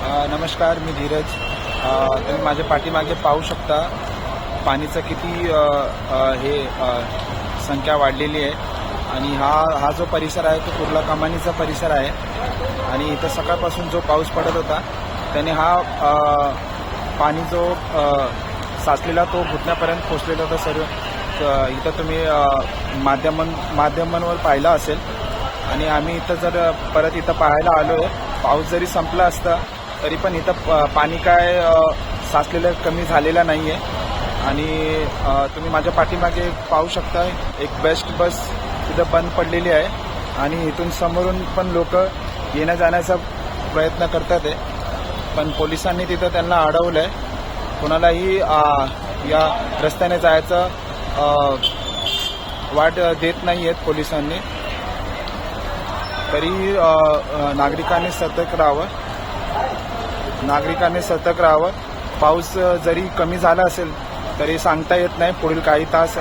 नमस्कार, मी धीरज. तुम्ही माझ्या पाठीमागे पाहू शकता पाणीचं किती संख्या वाढलेली आहे. आणि हा जो परिसर आहे तो कुर्ला कमानीचा परिसर आहे. आणि इथं सकाळपासून जो पाऊस पडत होता त्याने पाणी जो साचलेला तो घुटण्यापर्यंत पोचलेला होता. सर्व इथं तुम्ही माध्यमांवर पाहिलं असेल. आणि आम्ही इथं जर परत इथं पाहायला आलो आहे, पाऊस जरी संपला असता तरी पण इथं पाणी काय साचलेलं कमी झालेलं नाही आहे. आणि तुम्ही माझ्या पाठीमागे पाहू शकता एक बेस्ट बस इथं बंद पडलेली आहे. आणि इथून समोरून पण लोक येण्या जाण्याचा प्रयत्न करतात आहे, पण पोलिसांनी तिथं त्यांना अडवलं आहे. कोणालाही या रस्त्याने जायचं वाट देत नाही आहेत पोलिसांनी. तरी नागरिकांनी सतर्क राहावं. पाऊस जरी कमी झाला असेल तरी सांगता येत नाही पुढील काही तास